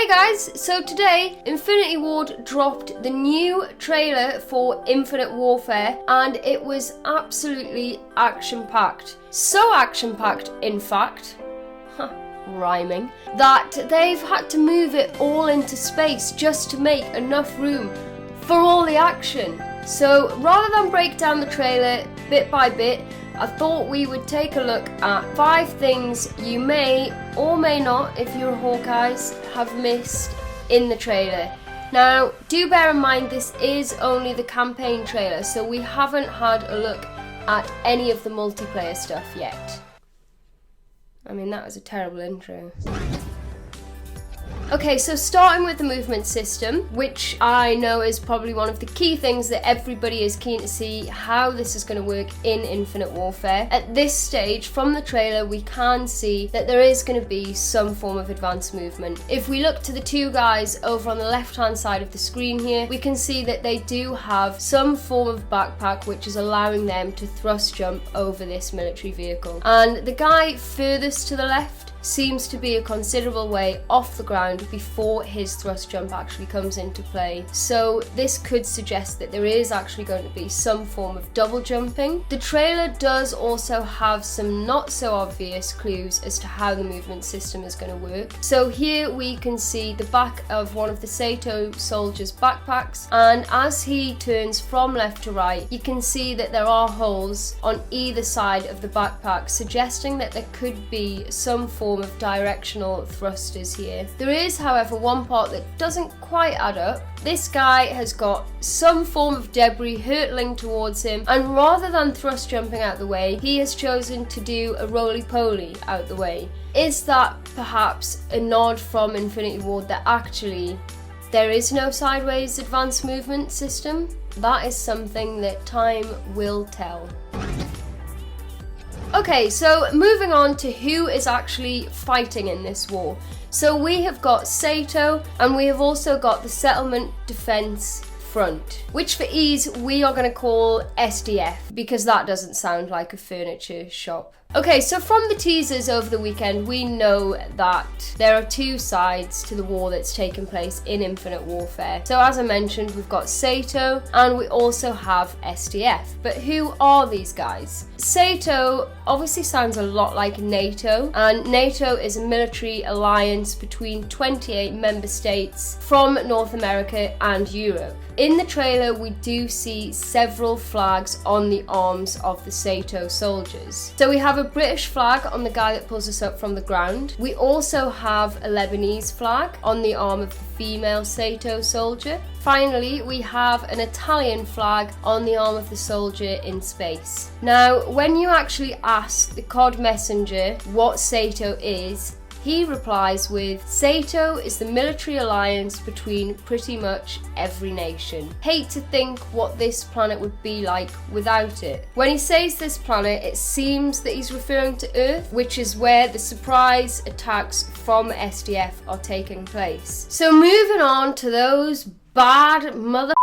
Hey guys, so today Infinity Ward dropped the new trailer for Infinite Warfare and it was absolutely action-packed. So action-packed, in fact, rhyming, that they've had to move it all into space just to make enough room for all the action. So rather than break down the trailer bit by bit, I thought we would take a look at 5 things you may or may not, if you're Hawkeyes, have missed in the trailer. Now, do bear in mind this is only the campaign trailer, so we haven't had a look at any of the multiplayer stuff yet. I mean, that was a terrible intro. Okay, so starting with the movement system, which I know is probably one of the key things that everybody is keen to see how this is going to work in Infinite Warfare. At this stage, from the trailer, we can see that there is going to be some form of advanced movement. If we look to the 2 guys over on the left-hand side of the screen here, we can see that they do have some form of backpack which is allowing them to thrust jump over this military vehicle. And the guy furthest to the left seems to be a considerable way off the ground before his thrust jump actually comes into play. So this could suggest that there is actually going to be some form of double jumping. The trailer does also have some not so obvious clues as to how the movement system is going to work. So here we can see the back of one of the Saito soldiers' backpacks, and as he turns from left to right, you can see that there are holes on either side of the backpack, suggesting that there could be some form of directional thrusters here. There is, however, one part that doesn't quite add up. This guy has got some form of debris hurtling towards him, and rather than thrust jumping out the way, he has chosen to do a roly-poly out the way. Is that perhaps a nod from Infinity Ward that actually there is no sideways advanced movement system? That is something that time will tell. Okay, so moving on to who is actually fighting in this war. So we have got Saito, and we have also got the Settlement Defense Front, which for ease we are going to call SDF, because that doesn't sound like a furniture shop. Okay, so from the teasers over the weekend, we know that there are 2 sides to the war that's taken place in Infinite Warfare. So as I mentioned, we've got Saito and we also have SDF. But who are these guys? Saito obviously sounds a lot like NATO, and NATO is a military alliance between 28 member states from North America and Europe. In the trailer, we do see several flags on the arms of the Saito soldiers. So we have a British flag on the guy that pulls us up from the ground. We also have a Lebanese flag on the arm of the female Saito soldier. Finally, we have an Italian flag on the arm of the soldier in space. Now, when you actually ask the COD messenger what Saito is, he replies with, Saito is the military alliance between pretty much every nation. Hate to think what this planet would be like without it. When he says this planet, it seems that he's referring to Earth, which is where the surprise attacks from SDF are taking place. So moving on to those bad mother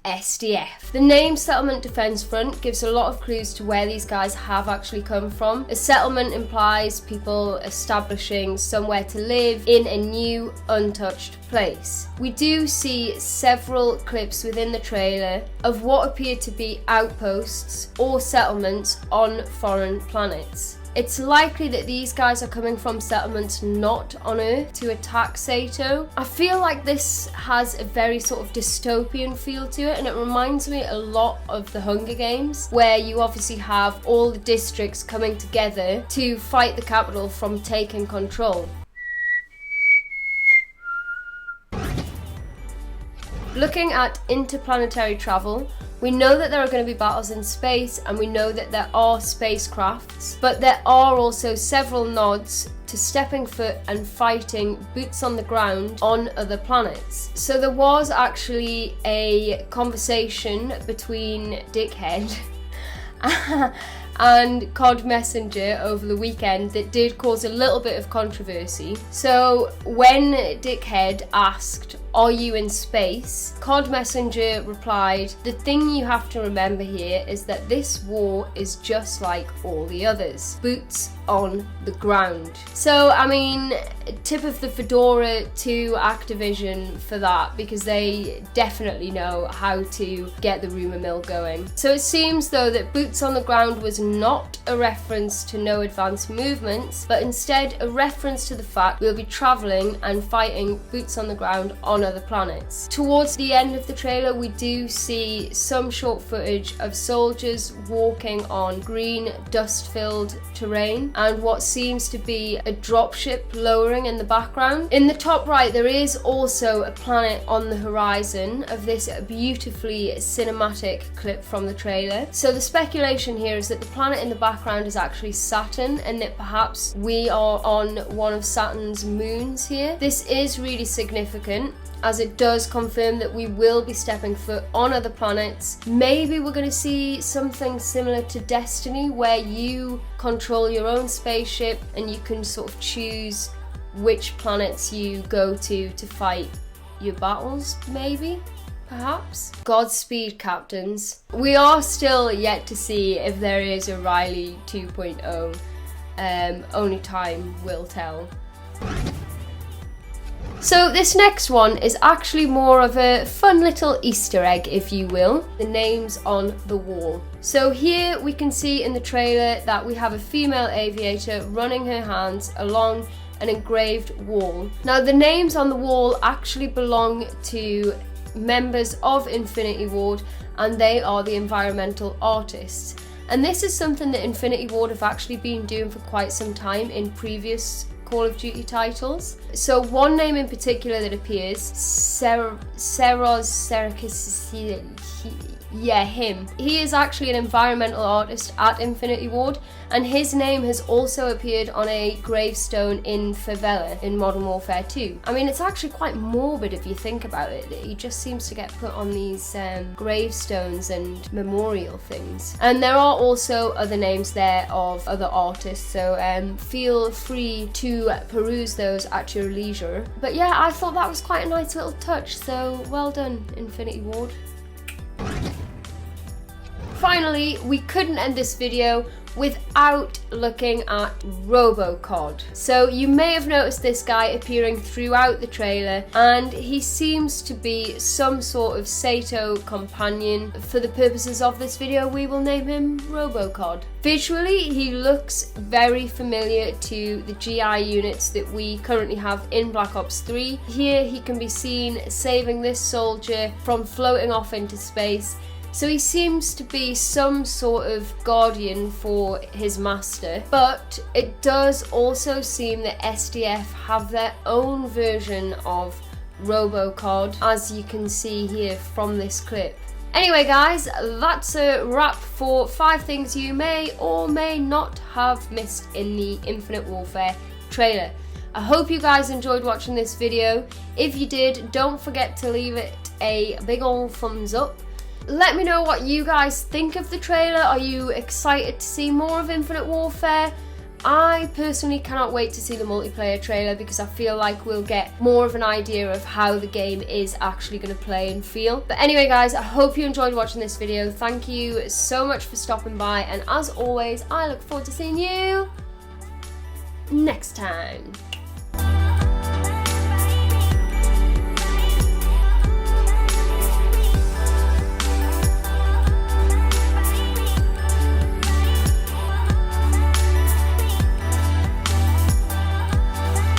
SDF. The name Settlement Defense Front gives a lot of clues to where these guys have actually come from. A settlement implies people establishing somewhere to live in a new, untouched place. We do see several clips within the trailer of what appear to be outposts or settlements on foreign planets. It's likely that these guys are coming from settlements not on Earth to attack Saito. I feel like this has a very sort of dystopian feel to it, and it reminds me a lot of the Hunger Games, where you obviously have all the districts coming together to fight the capital from taking control. Looking at interplanetary travel, we know that there are going to be battles in space, and we know that there are spacecrafts, but there are also several nods to stepping foot and fighting boots on the ground on other planets. So there was actually a conversation between Dickhead and COD Messenger over the weekend that did cause a little bit of controversy. So when Dickhead asked "Are you in space?" COD Messenger replied, "The thing you have to remember here is that this war is just like all the others. Boots on the ground." So, I mean, tip of the fedora to Activision for that, because they definitely know how to get the rumour mill going. So it seems though that boots on the ground was not a reference to no advanced movements, but instead a reference to the fact we'll be travelling and fighting boots on the ground on other planets. Towards the end of the trailer, we do see some short footage of soldiers walking on green, dust-filled terrain and what seems to be a dropship lowering in the background. In the top right, there is also a planet on the horizon of this beautifully cinematic clip from the trailer. So the speculation here is that the planet in the background is actually Saturn, and that perhaps we are on one of Saturn's moons here. This is really significant, as it does confirm that we will be stepping foot on other planets. Maybe we're going to see something similar to Destiny, where you control your own spaceship and you can sort of choose which planets you go to fight your battles, maybe? Perhaps? Godspeed, captains. We are still yet to see if there is a Riley 2.0. Only time will tell. So this next one is actually more of a fun little Easter egg, if you will. The names on the wall. So here we can see in the trailer that we have a female aviator running her hands along an engraved wall. Now the names on the wall actually belong to members of Infinity Ward, and they are the environmental artists. And this is something that Infinity Ward have actually been doing for quite some time in previous Call of Duty titles. So one name in particular that appears, Seros Serakis, yeah, him. He is actually an environmental artist at Infinity Ward, and his name has also appeared on a gravestone in Favela in Modern Warfare 2. I mean, it's actually quite morbid if you think about it, that he just seems to get put on these gravestones and memorial things. And there are also other names there of other artists, so feel free to peruse those at your leisure. But yeah, I thought that was quite a nice little touch, so well done, Infinity Ward. Finally, we couldn't end this video without looking at RoboCod. So you may have noticed this guy appearing throughout the trailer, and he seems to be some sort of Sato companion. For the purposes of this video, we will name him RoboCod. Visually, he looks very familiar to the GI units that we currently have in Black Ops 3. Here he can be seen saving this soldier from floating off into space. So he seems to be some sort of guardian for his master, but it does also seem that SDF have their own version of RoboCod, as you can see here from this clip. Anyway guys, that's a wrap for 5 things you may or may not have missed in the Infinite Warfare trailer. I hope you guys enjoyed watching this video. If you did, don't forget to leave it a big ol' thumbs up. Let me know what you guys think of the trailer. Are you excited to see more of Infinite Warfare? I personally cannot wait to see the multiplayer trailer, because I feel like we'll get more of an idea of how the game is actually going to play and feel. But anyway guys, I hope you enjoyed watching this video. Thank you so much for stopping by, and as always, I look forward to seeing you next time.